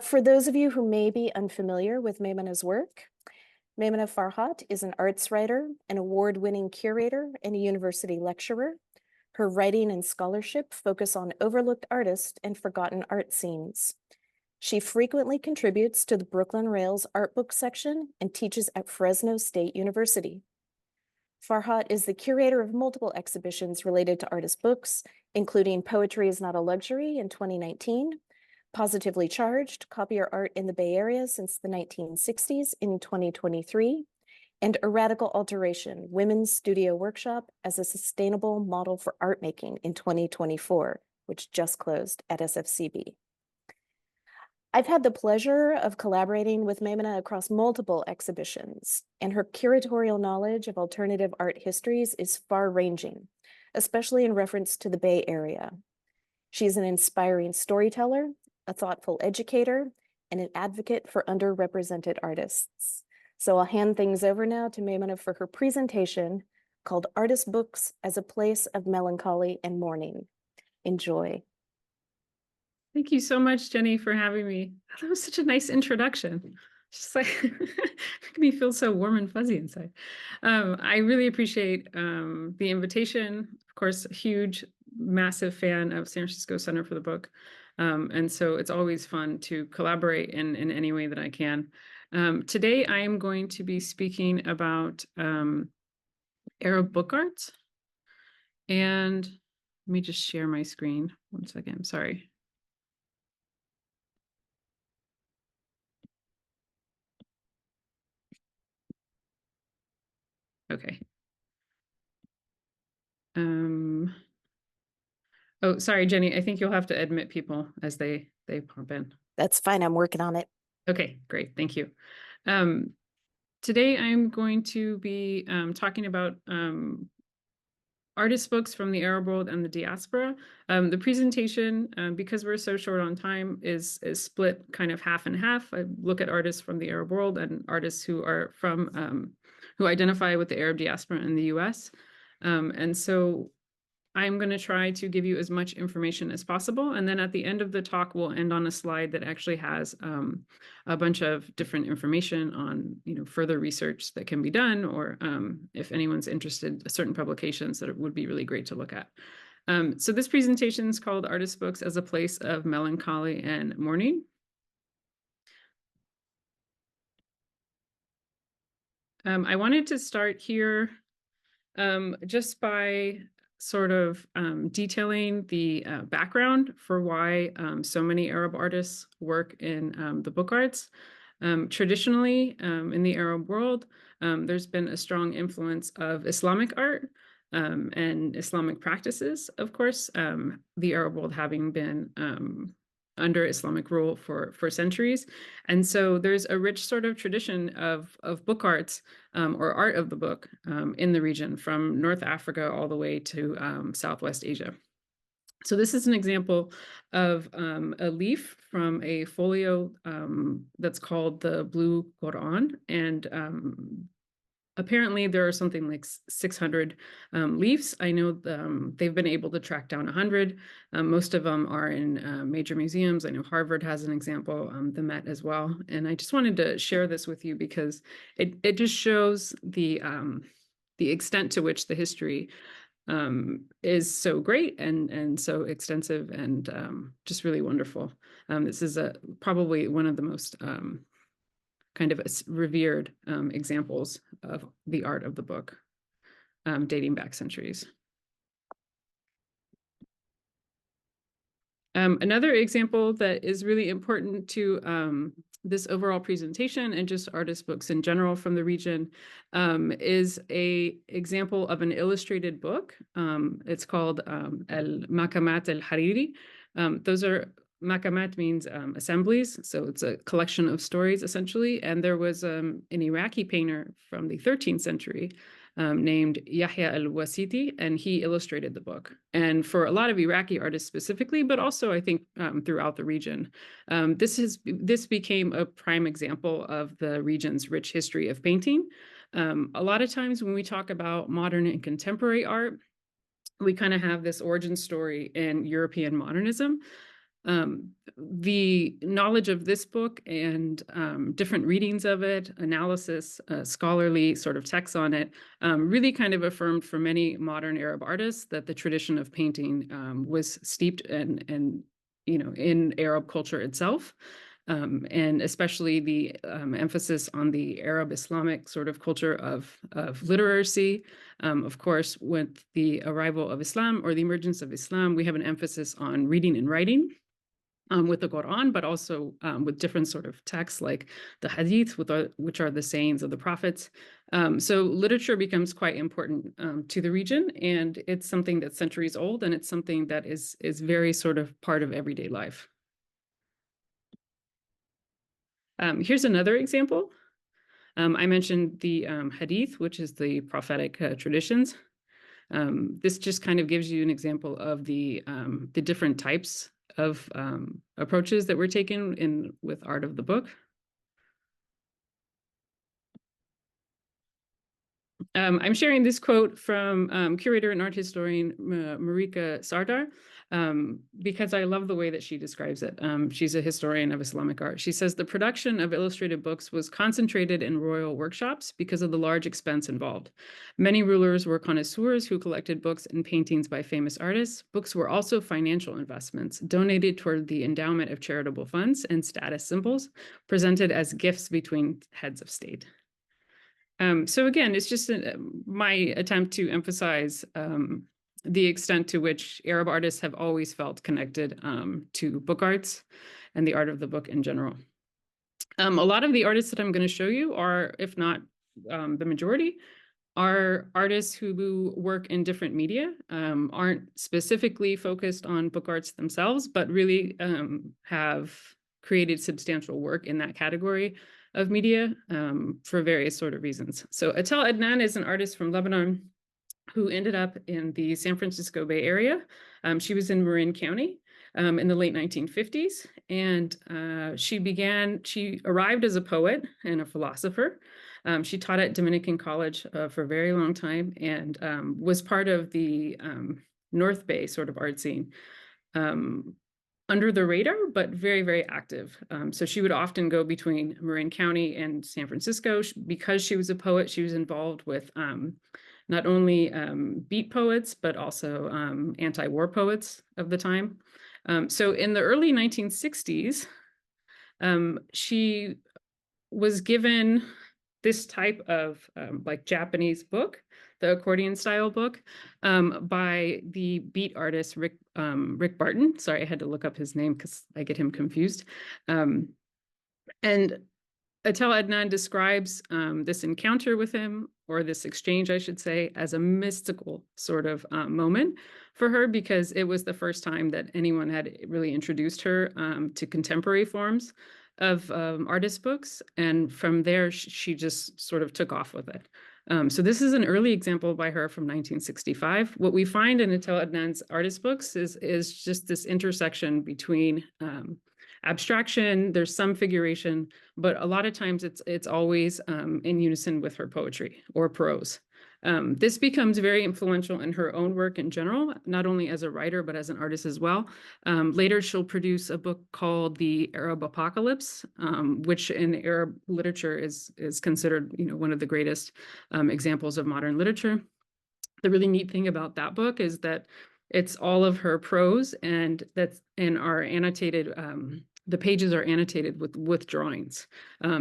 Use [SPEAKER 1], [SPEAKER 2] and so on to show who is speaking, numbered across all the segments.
[SPEAKER 1] For those of you who may be unfamiliar with Maymanah's work, Maymanah Farhat is an arts writer, an award-winning curator, and a university lecturer. Her writing and scholarship focus on overlooked artists and forgotten art scenes. She frequently contributes to the Brooklyn Rails art book section and teaches at Fresno State University. Farhat is the curator of multiple exhibitions related to artist books, including Poetry is Not a Luxury in 2019, Positively Charged, Copier Art in the Bay Area since the 1960s in 2023, and A Radical Alteration, Women's Studio Workshop as a Sustainable Model for Art Making in 2024, which just closed at SFCB. I've had the pleasure of collaborating with Maymanah across multiple exhibitions, and her curatorial knowledge of alternative art histories is far-ranging, especially in reference to the Bay Area. She's an inspiring storyteller, a thoughtful educator, and an advocate for underrepresented artists. So I'll hand things over now to Maymanah for her presentation called Artist Books as a Place of Melancholy and Mourning. Enjoy.
[SPEAKER 2] Thank you so much, Jenny, for having me. That was such a nice introduction. Just like making me feel so warm and fuzzy inside. I really appreciate the invitation. Of course, a huge, massive fan of San Francisco Center for the Book. And so it's always fun to collaborate in any way that I can. Today, I am going to be speaking about Arab book arts. And let me just share my screen. 1 second, I'm sorry. Okay. Oh, sorry, Jenny. I think you'll have to admit people as they pop in.
[SPEAKER 1] That's fine. I'm working on it.
[SPEAKER 2] Okay, great. Thank you. Today, I'm going to be talking about artist books from the Arab world and the diaspora. The presentation, because we're so short on time, is split kind of half and half. I look at artists from the Arab world and artists who are from who identify with the Arab diaspora in the U.S. And so I'm going to try to give you as much information as possible. And then at the end of the talk, we'll end on a slide that actually has a bunch of different information on, further research that can be done, or if anyone's interested in certain publications that it would be really great to look at. So this presentation is called Artist Books as a Place of Melancholy and Mourning. I wanted to start here just by sort of detailing the background for why so many Arab artists work in the book arts. Traditionally, in the Arab world, there's been a strong influence of Islamic art and Islamic practices, of course, the Arab world having been under Islamic rule for centuries. And so there's a rich sort of tradition of book arts or art of the book in the region, from North Africa all the way to Southwest Asia. So this is an example of a leaf from a folio that's called the Blue Quran. And apparently there are something like 600 leaves. I know they've been able to track down 100. Most of them are in major museums. I know Harvard has an example, the Met as well. And I just wanted to share this with you because it just shows the extent to which the history is so great and so extensive and just really wonderful. This is probably one of the most kind of revered examples of the art of the book, dating back centuries. Another example that is really important to this overall presentation and just artist books in general from the region is an example of an illustrated book. It's called Al-Makamat al-Hariri. Makamat means assemblies, so it's a collection of stories, essentially. And there was an Iraqi painter from the 13th century named Yahya al-Wasiti, and he illustrated the book. And for a lot of Iraqi artists specifically, but also I think throughout the region, this became a prime example of the region's rich history of painting. A lot of times when we talk about modern and contemporary art, we kind of have this origin story in European modernism. The knowledge of this book and different readings of it, analysis, scholarly sort of texts on it, really kind of affirmed for many modern Arab artists that the tradition of painting was steeped and in Arab culture itself. And especially the emphasis on the Arab Islamic sort of culture of literacy. Of course, with the arrival of Islam or the emergence of Islam, we have an emphasis on reading and writing with the Quran, but also with different sort of texts like the Hadith, which are the sayings of the prophets. So literature becomes quite important to the region, and it's something that's centuries old, and it's something that is very sort of part of everyday life. Here's another example. I mentioned the Hadith, which is the prophetic traditions. This just kind of gives you an example of the different types of approaches that were taken with art of the book. I'm sharing this quote from curator and art historian Marika Sardar because I love the way that she describes it. She's a historian of Islamic art. She says the production of illustrated books was concentrated in royal workshops because of the large expense involved. Many rulers were connoisseurs who collected books and paintings by famous artists. Books were also financial investments donated toward the endowment of charitable funds and status symbols presented as gifts between heads of state. So again, it's just my attempt to emphasize the extent to which Arab artists have always felt connected to book arts and the art of the book in general. A lot of the artists that I'm going to show you are, if not the majority, are artists who work in different media, aren't specifically focused on book arts themselves, but really have created substantial work in that category of media for various sort of reasons. So Atel Adnan is an artist from Lebanon who ended up in the San Francisco Bay Area. She was in Marin County in the late 1950s, and she arrived as a poet and a philosopher. She taught at Dominican College for a very long time and was part of the North Bay sort of art scene. Under the radar, but very, very active. So she would often go between Marin County and San Francisco. Because she was a poet, she was involved with not only beat poets, but also anti-war poets of the time. So in the early 1960s, she was given this type of like Japanese book, the accordion style book, by the beat artist Rick Barton. Sorry, I had to look up his name because I get him confused. And Atel Adnan describes this encounter with him, or this exchange, I should say, as a mystical sort of moment for her, because it was the first time that anyone had really introduced her to contemporary forms of artist books. And from there, she just sort of took off with it. So this is an early example by her from 1965. What we find in Atel Adnan's artist books is just this intersection between abstraction, there's some figuration, but a lot of times it's always in unison with her poetry or prose. This becomes very influential in her own work in general, not only as a writer, but as an artist as well. Later, she'll produce a book called The Arab Apocalypse, which in Arab literature is considered, one of the greatest examples of modern literature. The really neat thing about that book is that it's all of her prose, and are annotated. The pages are annotated with drawings.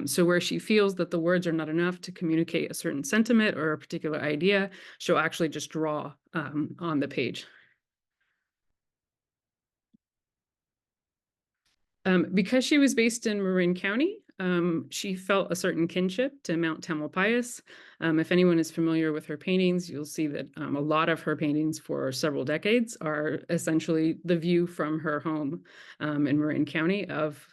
[SPEAKER 2] So where she feels that the words are not enough to communicate a certain sentiment or a particular idea, she'll actually just draw on the page. Because she was based in Marin County, she felt a certain kinship to Mount Tamalpais. If anyone is familiar with her paintings, you'll see that a lot of her paintings for several decades are essentially the view from her home in Marin County of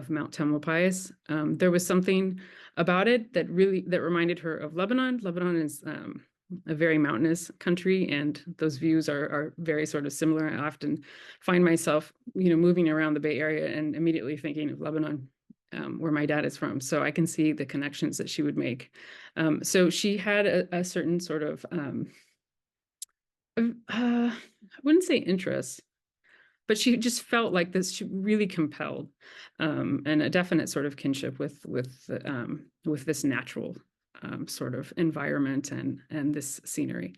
[SPEAKER 2] Mount Tamalpais. There was something about it that reminded her of Lebanon. Lebanon is a very mountainous country, and those views are very sort of similar. I often find myself, moving around the Bay Area and immediately thinking of Lebanon, where my dad is from. So I can see the connections that she would make. So she had a certain sort of, I wouldn't say interest, but she just felt like this, she really compelled, and a definite sort of kinship with this natural sort of environment and this scenery.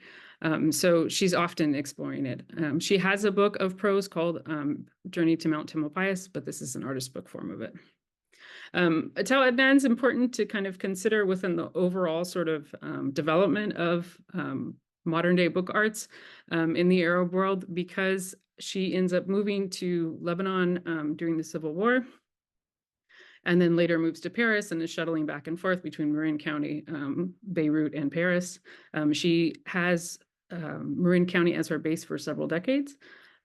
[SPEAKER 2] So she's often exploring it. She has a book of prose called Journey to Mount Tamalpais, but this is an artist book form of it. Tel Adnan's important to kind of consider within the overall sort of development of modern day book arts in the Arab world, because she ends up moving to Lebanon during the Civil War, and then later moves to Paris and is shuttling back and forth between Marin County, Beirut, and Paris. She has Marin County as her base for several decades,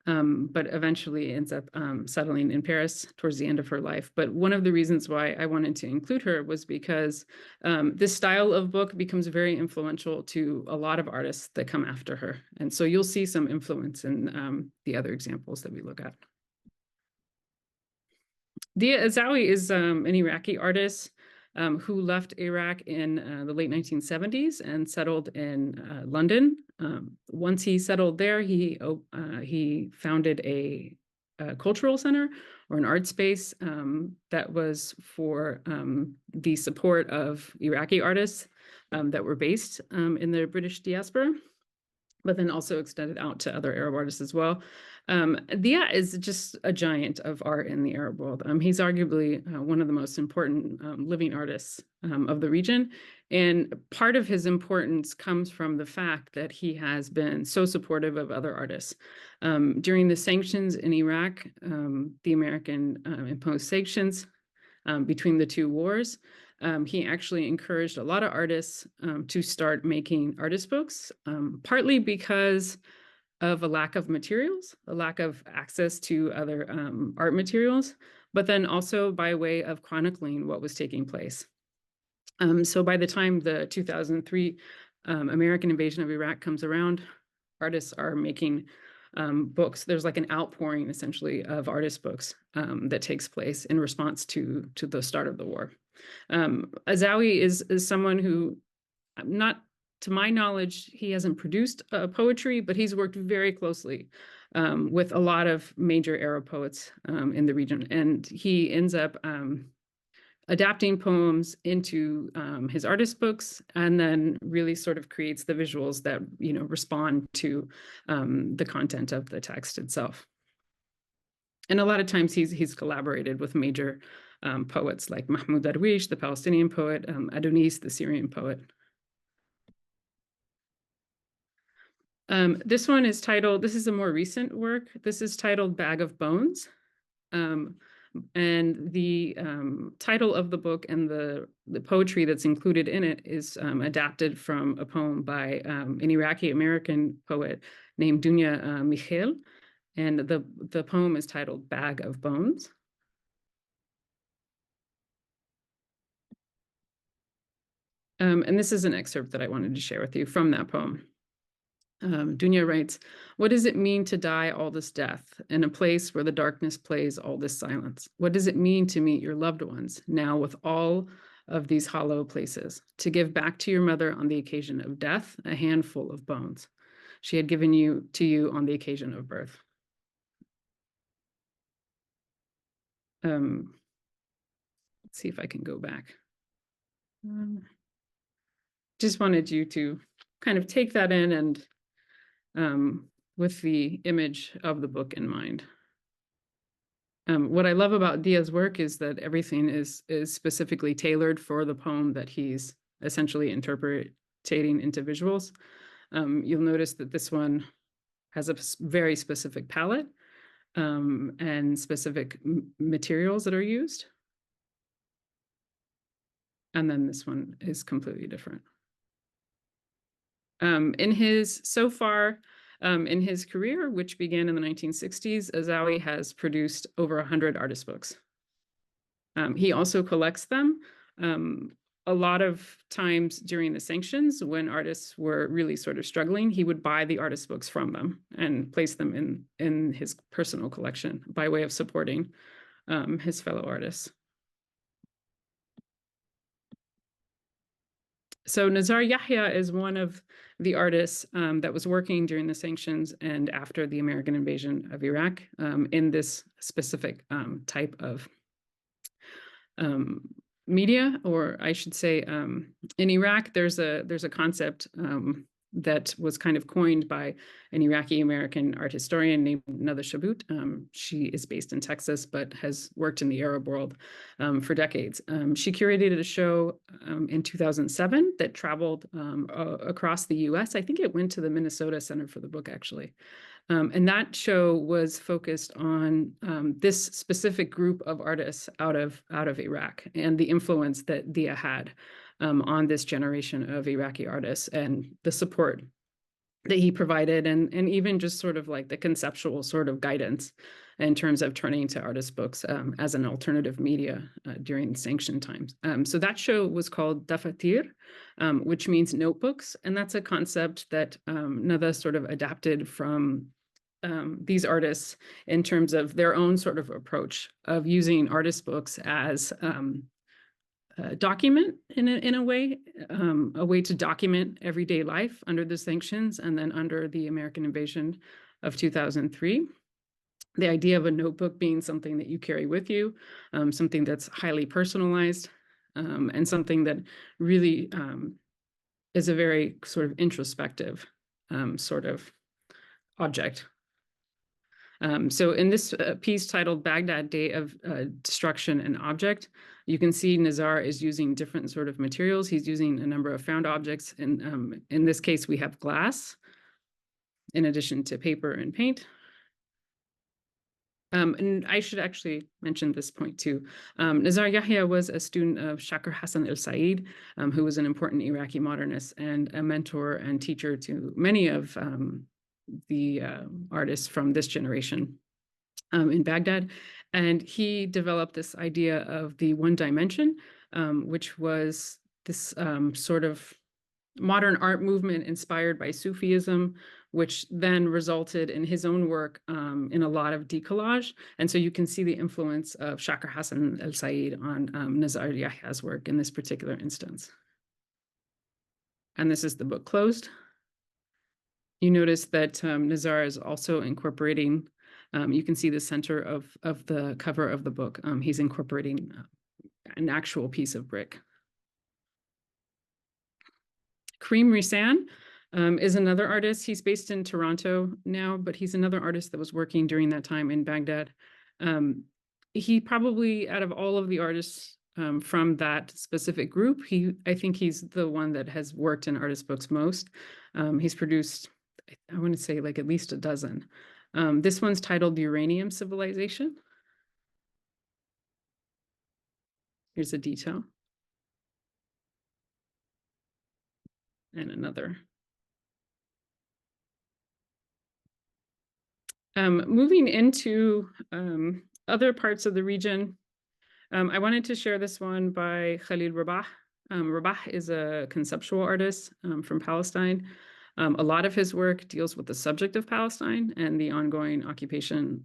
[SPEAKER 2] but eventually ends up settling in Paris towards the end of her life. But one of the reasons why I wanted to include her was because this style of book becomes very influential to a lot of artists that come after her. And so you'll see some influence in the other examples that we look at. Dia Azawi is an Iraqi artist who left Iraq in the late 1970s and settled in London. Once he settled there, he founded a cultural center or an art space that was for the support of Iraqi artists that were based in the British diaspora, but then also extended out to other Arab artists as well. Dia is just a giant of art in the Arab world. He's arguably one of the most important living artists of the region. And part of his importance comes from the fact that he has been so supportive of other artists. During the sanctions in Iraq, the American imposed sanctions between the two wars. He actually encouraged a lot of artists to start making artist books, partly because of a lack of materials, a lack of access to other art materials, but then also by way of chronicling what was taking place. So by the time the 2003 American invasion of Iraq comes around, artists are making books. There's like an outpouring essentially of artist books that takes place in response to the start of the war. Azawi is someone who, not to my knowledge, he hasn't produced poetry, but he's worked very closely with a lot of major Arab poets in the region. And he ends up adapting poems into his artist books, and then really sort of creates the visuals that, you know, respond to the content of the text itself. And a lot of times he's collaborated with major poets like Mahmoud Darwish, the Palestinian poet, Adonis, the Syrian poet. This one is titled, this is a more recent work. This is titled Bag of Bones. And the title of the book and the poetry that's included in it is adapted from a poem by an Iraqi-American poet named Dunya Michel. And the poem is titled Bag of Bones. And this is an excerpt that I wanted to share with you from that poem. Dunya writes, "What does it mean to die all this death in a place where the darkness plays all this silence? What does it mean to meet your loved ones now with all of these hollow places? To give back to your mother on the occasion of death a handful of bones she had given to you on the occasion of birth." Let's see if I can go back. Just wanted you to kind of take that in and with the image of the book in mind. What I love about Dia's work is that everything is specifically tailored for the poem that he's essentially interpreting into visuals. You'll notice that this one has a very specific palette and specific materials that are used. And then this one is completely different. In his career, which began in the 1960s, Azawi has produced over 100 artist books. He also collects them. A lot of times during the sanctions, when artists were really sort of struggling, he would buy the artist books from them and place them in his personal collection by way of supporting his fellow artists. So Nazar Yahya is one of the artists that was working during the sanctions and after the American invasion of Iraq in this specific type of media, or I should say, in Iraq, there's a concept that was kind of coined by an Iraqi American art historian named Nada Shabut. She is based in Texas, but has worked in the Arab world for decades. She curated a show in 2007 that traveled across the US. I think it went to the Minnesota Center for the Book, actually. And that show was focused on this specific group of artists out of Iraq and the influence that Dia had on this generation of Iraqi artists and the support that he provided, and even just sort of like the conceptual sort of guidance in terms of turning to artist books as an alternative media during sanction times. So that show was called Dafatir, which means notebooks, and that's a concept that Nada sort of adapted from these artists in terms of their own sort of approach of using artist books as a document in a way to document everyday life under the sanctions and then under the American invasion of 2003. The idea of a notebook being something that you carry with you, something that's highly personalized, and something that really is a very sort of introspective sort of object. So in this piece titled Baghdad, Day of Destruction and Object, you can see Nazar is using different sort of materials. He's using a number of found objects. And in this case, we have glass, in addition to paper and paint. And I should actually mention this point too. Nazar Yahya was a student of Shakir Hassan el-Said, who was an important Iraqi modernist and a mentor and teacher to many of the artists from this generation in Baghdad. And he developed this idea of the one dimension, which was this sort of modern art movement inspired by Sufism, which then resulted in his own work in a lot of decollage. And so you can see the influence of Shakir Hassan el-Said on Nazar Yahya's work in this particular instance. And this is the book closed. You notice that Nazar is also incorporating, you can see the center of the cover of the book. He's incorporating an actual piece of brick. Karim Risan is another artist. He's based in Toronto now, but he's another artist that was working during that time in Baghdad. He probably, out of all of the artists from that specific group, I think he's the one that has worked in artist books most. He's produced, I want to say, like at least a dozen. This one's titled The Uranium Civilization. Here's a detail. And another. Moving into other parts of the region, I wanted to share this one by Khalil Rabah. Rabah is a conceptual artist from Palestine. A lot of his work deals with the subject of Palestine and the ongoing occupation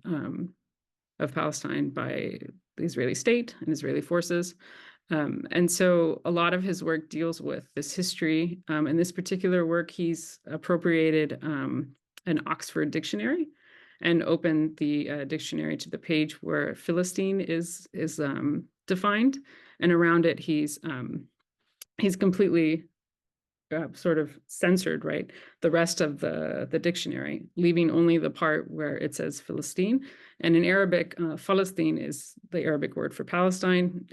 [SPEAKER 2] of Palestine by the Israeli state and Israeli forces. And so a lot of his work deals with this history. In this particular work, he's appropriated an Oxford dictionary and opened the dictionary to the page where Philistine is defined. And around it, he's completely sort of censored, right, the rest of the dictionary, leaving only the part where it says Philistine. And in Arabic, Palestine is the Arabic word for Palestine.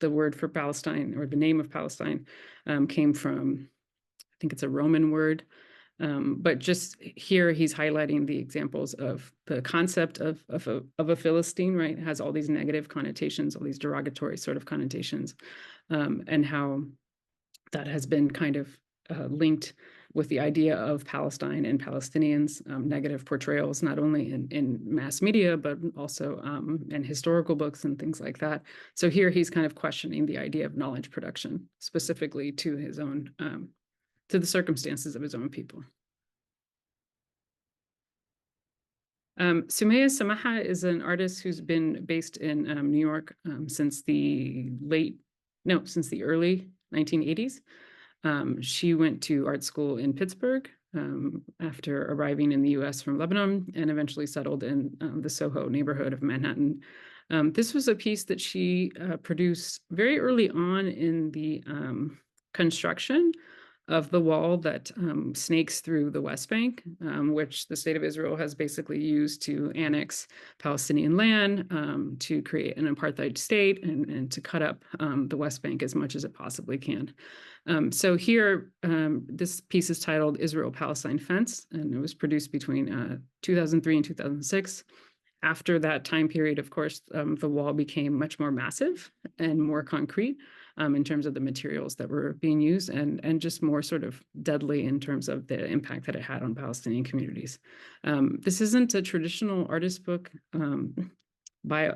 [SPEAKER 2] The word for Palestine, or the name of Palestine, came from, I think it's a Roman word. But just here, he's highlighting the examples of the concept of a Philistine, right? It has all these negative connotations, all these derogatory sort of connotations, and how that has been kind of linked with the idea of Palestine and Palestinians, negative portrayals, not only in mass media, but also in historical books and things like that. So here he's kind of questioning the idea of knowledge production, specifically to his own, to the circumstances of his own people. Sumaya Samaha is an artist who's been based in New York since the early 1980s. She went to art school in Pittsburgh after arriving in the US from Lebanon and eventually settled in the Soho neighborhood of Manhattan. This was a piece that she produced very early on in the construction of the wall that snakes through the West Bank, which the state of Israel has basically used to annex Palestinian land, to create an apartheid state, and to cut up the West Bank as much as it possibly can. So here, this piece is titled Israel-Palestine Fence, and it was produced between 2003 and 2006. After that time period, of course, the wall became much more massive and more concrete in terms of the materials that were being used, and just more sort of deadly in terms of the impact that it had on Palestinian communities. This isn't a traditional artist book by,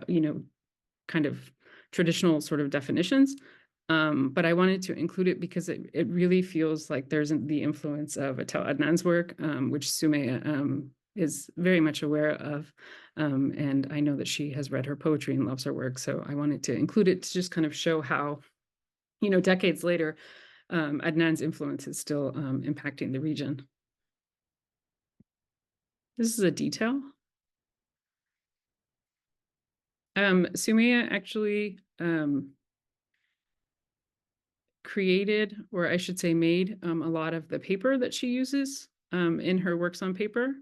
[SPEAKER 2] kind of traditional sort of definitions. But I wanted to include it because it really feels like there's the influence of Atel Adnan's work, which Sumaya is very much aware of. And I know that she has read her poetry and loves her work. So I wanted to include it to just kind of show how, decades later, Adnan's influence is still impacting the region. This is a detail. Sumaya actually created, or I should say made, a lot of the paper that she uses in her works on paper.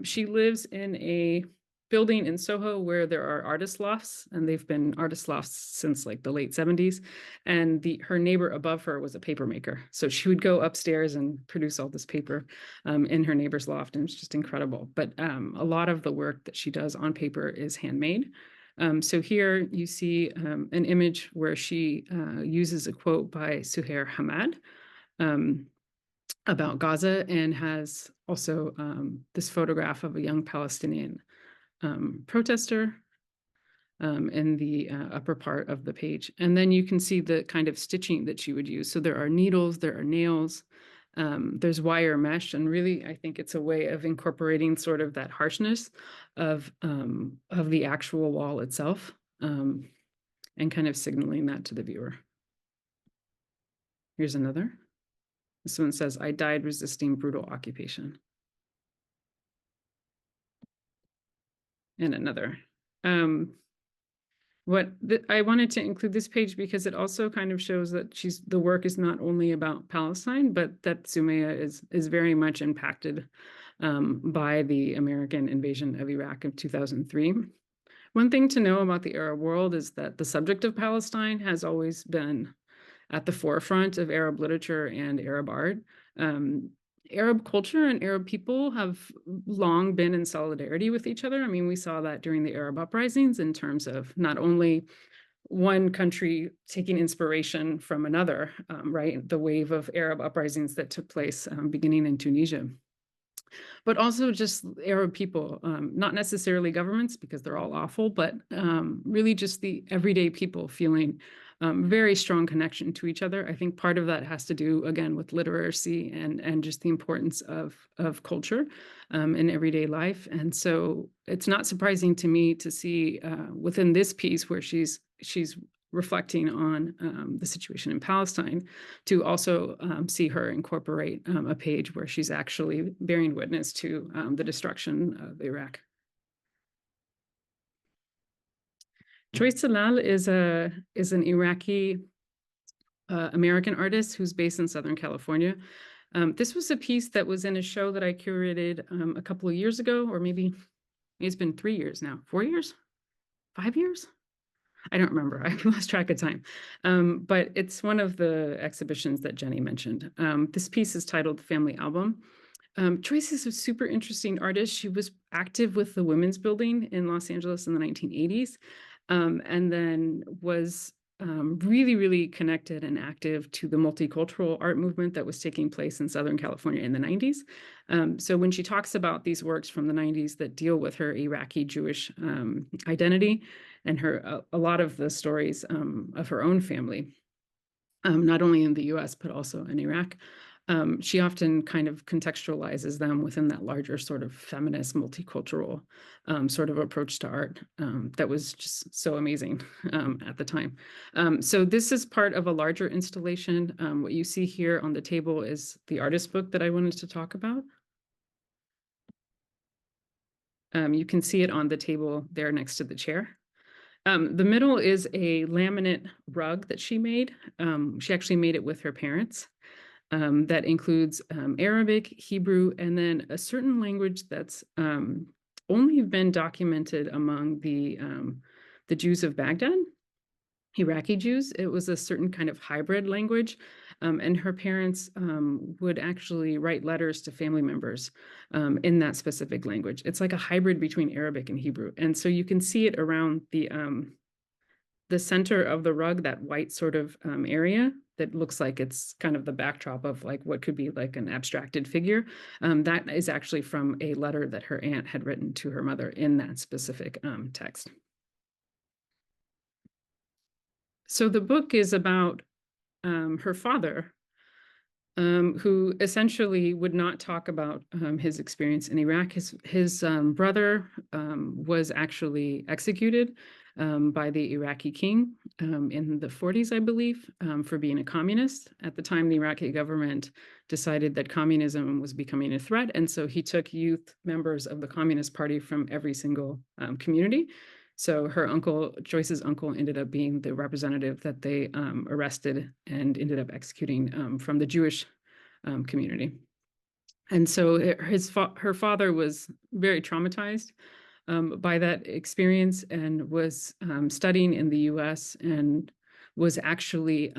[SPEAKER 2] She lives in a building in Soho where there are artist lofts, and they've been artist lofts since like the late 70s. And her neighbor above her was a paper maker. So she would go upstairs and produce all this paper in her neighbor's loft, and it's just incredible. But a lot of the work that she does on paper is handmade. So here you see an image where she uses a quote by Suhair Hamad about Gaza, and has also this photograph of a young Palestinian protester in the upper part of the page. And then you can see the kind of stitching that she would use. So there are needles, there are nails, there's wire mesh, and really, I think it's a way of incorporating sort of that harshness of the actual wall itself, and kind of signaling that to the viewer. Here's another. This one says, "I died resisting brutal occupation." And another. I wanted to include this page because it also kind of shows that the work is not only about Palestine, but that Sumaya is very much impacted by the American invasion of Iraq of 2003. One thing to know about the Arab world is that the subject of Palestine has always been at the forefront of Arab literature and Arab art. Arab culture and Arab people have long been in solidarity with each other. I mean, we saw that during the Arab uprisings in terms of not only one country taking inspiration from another, right? The wave of Arab uprisings that took place beginning in Tunisia, but also just Arab people, not necessarily governments because they're all awful, but really just the everyday people feeling very strong connection to each other. I think part of that has to do, again, with literacy and just the importance of culture in everyday life. And so it's not surprising to me to see within this piece where she's reflecting on the situation in Palestine, to also see her incorporate a page where she's actually bearing witness to the destruction of Iraq. Joy Salal is an Iraqi American artist who's based in Southern California. This was a piece that was in a show that I curated a couple of years ago, or maybe it's been 3 years now, 4 years, 5 years? I don't remember. I lost track of time. But it's one of the exhibitions that Jenny mentioned. This piece is titled Family Album. Joyce is a super interesting artist. She was active with the Women's Building in Los Angeles in the 1980s, and then was really, really connected and active to the multicultural art movement that was taking place in Southern California in the 90s. So when she talks about these works from the 90s that deal with her Iraqi Jewish identity and a lot of the stories of her own family, not only in the US, but also in Iraq, she often kind of contextualizes them within that larger sort of feminist, multicultural sort of approach to art that was just so amazing at the time. So this is part of a larger installation. What you see here on the table is the artist book that I wanted to talk about. You can see it on the table there next to the chair. The middle is a laminate rug that she made. She actually made it with her parents. That includes Arabic, Hebrew, and then a certain language that's only been documented among the Jews of Baghdad, Iraqi Jews. It was a certain kind of hybrid language, and her parents would actually write letters to family members in that specific language. It's like a hybrid between Arabic and Hebrew, and so you can see it around the center of the rug, that white sort of area that looks like it's kind of the backdrop of like what could be like an abstracted figure. That is actually from a letter that her aunt had written to her mother in that specific text. So the book is about her father, who essentially would not talk about his experience in Iraq. His brother was actually executed by the Iraqi king in the 40s, I believe, for being a communist. At the time, the Iraqi government decided that communism was becoming a threat, and so he took youth members of the Communist Party from every single community. So her uncle, Joyce's uncle, ended up being the representative that they arrested and ended up executing from the Jewish community. And so her father was very traumatized by that experience and was studying in the US and was actually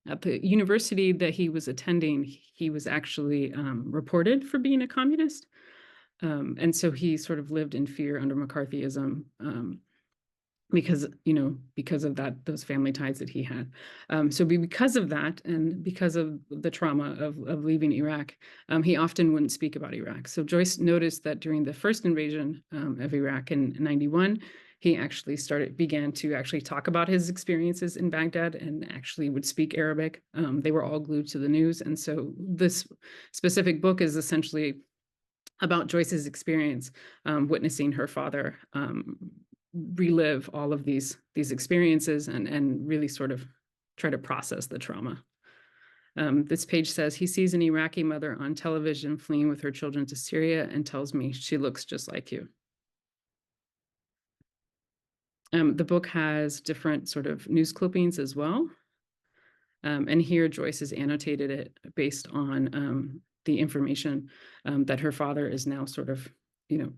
[SPEAKER 2] at the university that he was attending, he was actually reported for being a communist. And so he sort of lived in fear under McCarthyism because of that, those family ties that he had. So because of that, and because of the trauma of leaving Iraq, he often wouldn't speak about Iraq. So Joyce noticed that during the first invasion of Iraq in 91, he actually began to actually talk about his experiences in Baghdad and actually would speak Arabic. They were all glued to the news. And so this specific book is essentially about Joyce's experience witnessing her father relive all of these experiences and really sort of try to process the trauma. This page says, he sees an Iraqi mother on television fleeing with her children to Syria and tells me she looks just like you. The book has different sort of news clippings as well. And here Joyce has annotated it based on the information that her father is now sort of,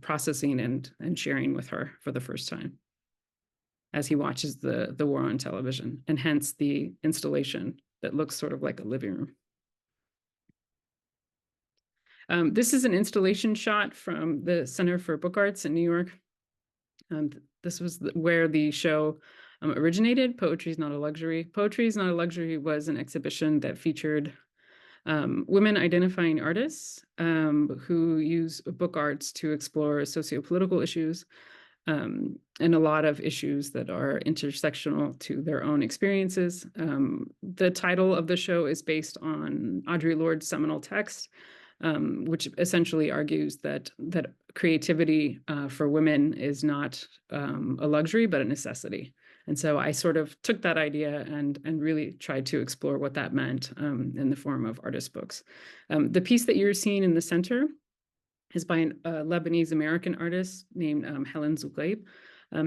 [SPEAKER 2] processing and sharing with her for the first time as he watches the war on television, and hence the installation that looks sort of like a living room. This is an installation shot from the Center for Book Arts in New York. This was where the show originated. Poetry is Not a Luxury. Poetry is Not a Luxury was an exhibition that featured women identifying artists who use book arts to explore sociopolitical issues and a lot of issues that are intersectional to their own experiences. The title of the show is based on Audre Lorde's seminal text, which essentially argues that creativity for women is not a luxury, but a necessity. And so I sort of took that idea and really tried to explore what that meant in the form of artist books. The piece that you're seeing in the center is by a Lebanese American artist named Helen Zouglaib.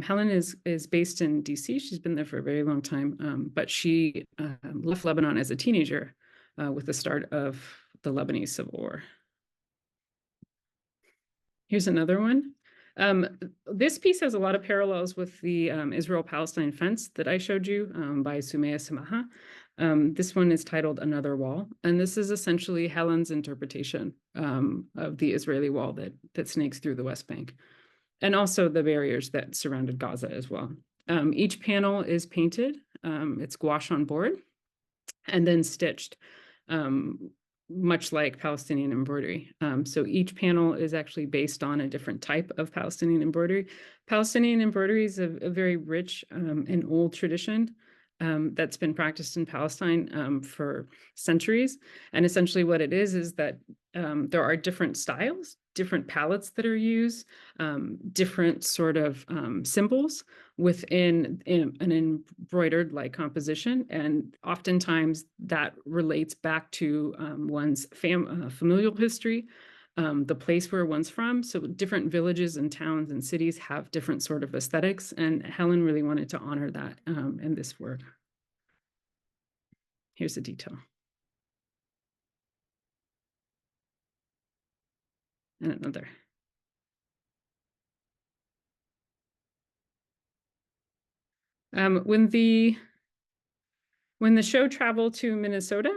[SPEAKER 2] Helen is based in DC. She's been there for a very long time, but she left Lebanon as a teenager with the start of the Lebanese Civil War. Here's another one. This piece has a lot of parallels with the Israel-Palestine fence that I showed you by Sumaya Samaha. This one is titled Another Wall, and this is essentially Helen's interpretation of the Israeli wall that snakes through the West Bank, and also the barriers that surrounded Gaza as well. Each panel is painted, it's gouache on board, and then stitched, much like Palestinian embroidery. So each panel is actually based on a different type of Palestinian embroidery. Palestinian embroidery is a very rich and old tradition. that's been practiced in Palestine for centuries. And essentially what it is that there are different styles, different palettes that are used, different sort of symbols within an embroidered like composition. And oftentimes that relates back to one's familial history, the place where one's from. So different villages and towns and cities have different sort of aesthetics, and Helen really wanted to honor that in this work. Here's the detail. And another. When the show traveled to Minnesota,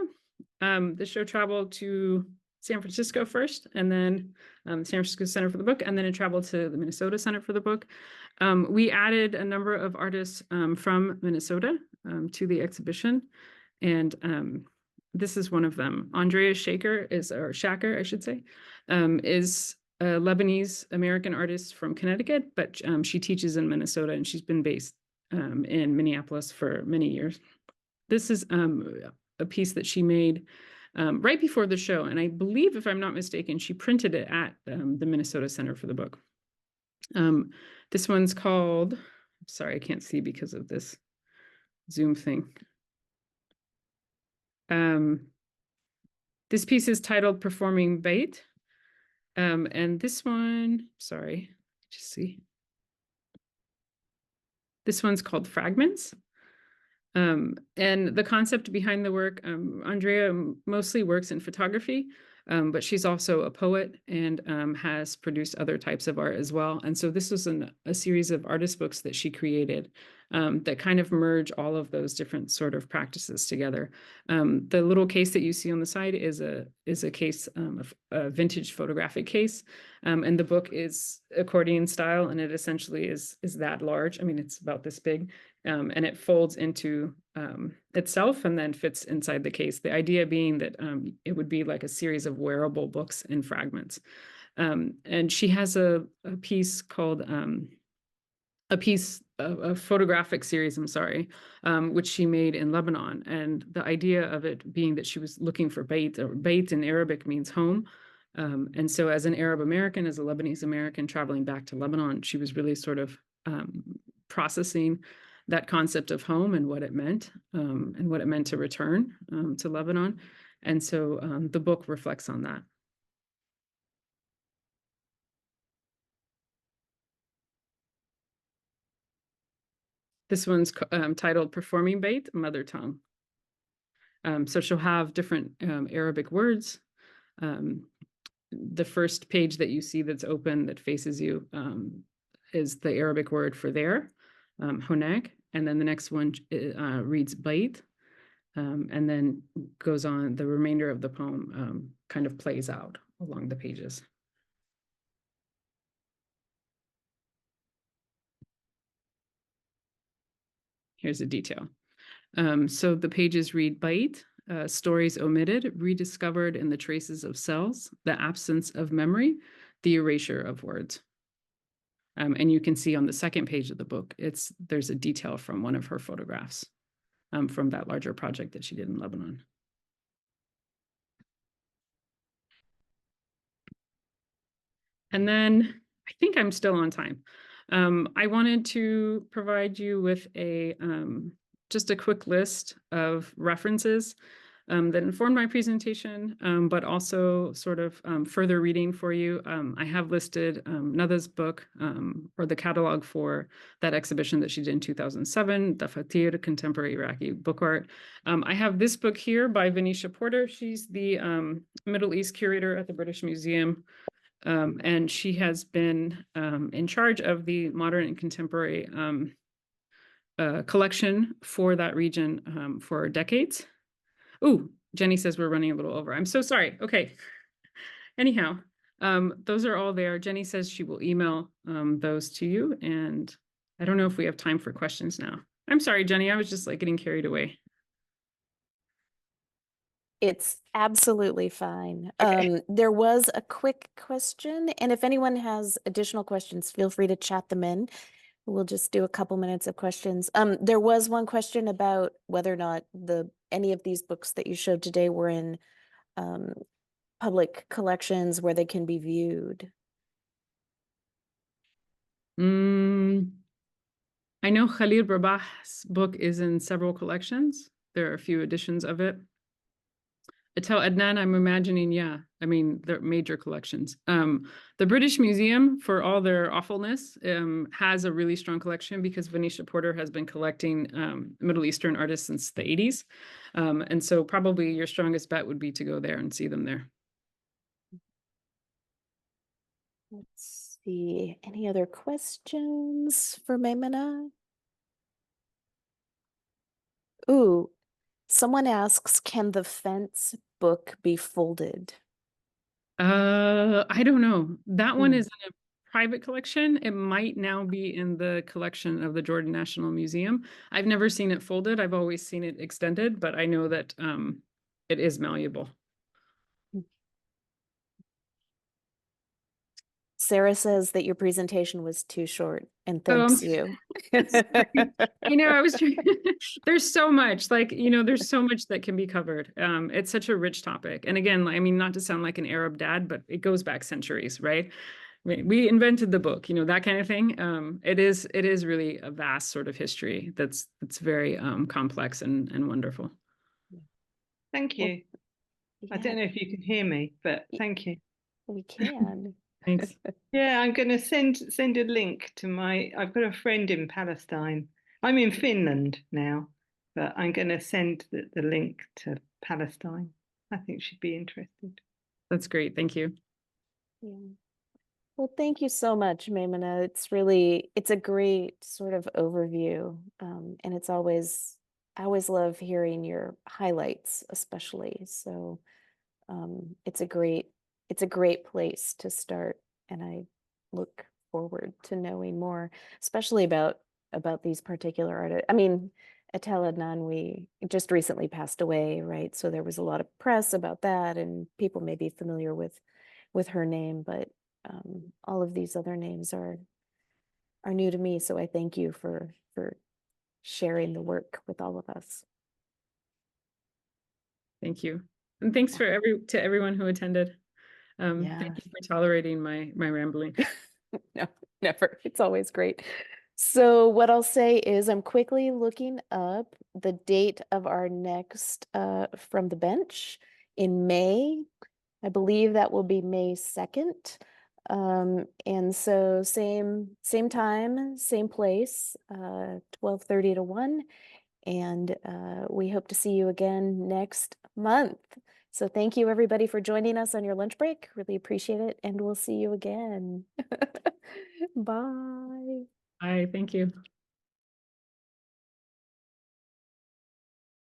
[SPEAKER 2] the show traveled to San Francisco first, and then San Francisco Center for the Book, and then it traveled to the Minnesota Center for the Book. We added a number of artists from Minnesota to the exhibition, and this is one of them. Andrea Shaker Shaker, I should say, is a Lebanese American artist from Connecticut, but she teaches in Minnesota, and she's been based in Minneapolis for many years. This is a piece that she made right before the show, and I believe, if I'm not mistaken, she printed it at the Minnesota Center for the Book. This one's called, sorry, I can't see because of this Zoom thing. This piece is titled Performing Bait. And this one, sorry, just see. This one's called Fragments. And the concept behind the work, Andrea mostly works in photography, but she's also a poet and has produced other types of art as well. And so this was a series of artist books that she created that kind of merge all of those different sort of practices together. The little case that you see on the side is a case, a vintage photographic case, and the book is accordion style, and it essentially is that large. I mean, it's about this big. And it folds into itself and then fits inside the case. The idea being that it would be like a series of wearable books in fragments. And she has a piece called a photographic series, I'm sorry, which she made in Lebanon. And the idea of it being that she was looking for bait, or bait in Arabic means home. And so as an Arab American, as a Lebanese American traveling back to Lebanon, she was really sort of processing that concept of home and what it meant to return to Lebanon. And so the book reflects on that. This one's titled Performing Bait, Mother Tongue. So she'll have different Arabic words. The first page that you see that's open that faces you is the Arabic word for there, honak. And then the next one reads bait, and then goes on. The remainder of the poem kind of plays out along the pages. Here's a detail. So the pages read bait, stories omitted, rediscovered in the traces of cells, the absence of memory, the erasure of words. And you can see on the second page of the book, there's a detail from one of her photographs from that larger project that she did in Lebanon. And then I think I'm still on time. I wanted to provide you with just a quick list of references that informed my presentation, but also sort of further reading for you. I have listed Nada's book, or the catalog for that exhibition that she did in 2007, the Fatir Contemporary Iraqi Book Art. I have this book here by Venetia Porter. She's the Middle East curator at the British Museum. And she has been in charge of the modern and contemporary collection for that region for decades. Ooh, Jenny says we're running a little over. I'm so sorry. Okay. Anyhow, those are all there. Jenny says she will email those to you. And I don't know if we have time for questions now. I'm sorry, Jenny. I was just like getting carried away.
[SPEAKER 1] It's absolutely fine.
[SPEAKER 2] Okay.
[SPEAKER 1] There was a quick question, and if anyone has additional questions, feel free to chat them in. We'll just do a couple minutes of questions. There was one question about whether or not any of these books that you showed today were in um, public collections where they can be viewed.
[SPEAKER 2] Mm, I know Khalil Rabah's book is in several collections. There are a few editions of it. Atel Adnan, I'm imagining, yeah. I mean, they're major collections. The British Museum, for all their awfulness, has a really strong collection because Venetia Porter has been collecting Middle Eastern artists since the 80s. And so probably your strongest bet would be to go there and see them there.
[SPEAKER 1] Let's see. Any other questions for Maymanah? Ooh, someone asks, can the fence book be folded?
[SPEAKER 2] I don't know. That one
[SPEAKER 1] Hmm.
[SPEAKER 2] is in a private collection. It might now be in the collection of the Jordan National Museum. I've never seen it folded. I've always seen it extended, but I know that it is malleable.
[SPEAKER 1] Sarah says that your presentation was too short and
[SPEAKER 2] Oh,
[SPEAKER 1] thanks you.
[SPEAKER 2] sorry. I know I was trying. There's so much, like, there's so much that can be covered. It's such a rich topic. And again, I mean, not to sound like an Arab dad, but it goes back centuries, right? We invented the book, that kind of thing. It is really a vast sort of history that's very complex and wonderful.
[SPEAKER 3] Thank
[SPEAKER 1] Well,
[SPEAKER 3] you. I
[SPEAKER 1] yeah,
[SPEAKER 3] don't know if you can hear me, but
[SPEAKER 1] y-
[SPEAKER 3] thank you.
[SPEAKER 1] we can.
[SPEAKER 2] Thanks.
[SPEAKER 3] Yeah, I'm going to send a link to I've got a friend in Palestine. I'm in Finland now, but I'm going to send the link to Palestine. I think she'd be interested.
[SPEAKER 2] That's great. Thank you.
[SPEAKER 1] Yeah. Well, thank you so much, Maymana. It's a great sort of overview. And I always love hearing your highlights, especially. So it's it's a great place to start. And I look forward to knowing more, especially about these particular artists. I mean, Atel Adnan, we just recently passed away, right? So there was a lot of press about that, and people may be familiar with her name, but all of these other names are new to me. So I thank you for sharing the work with all of us.
[SPEAKER 2] Thank you. And thanks to everyone who attended.
[SPEAKER 1] Yeah.
[SPEAKER 2] Thank you for tolerating my rambling.
[SPEAKER 1] No, never. It's always great. So what I'll say is I'm quickly looking up the date of our next From the Bench in May. I believe that will be May 2nd. And so same time, same place, 12:30 to 1. And we hope to see you again next month. So thank you everybody for joining us on your lunch break. Really appreciate it. And we'll see you again. Bye.
[SPEAKER 2] Bye. Thank you.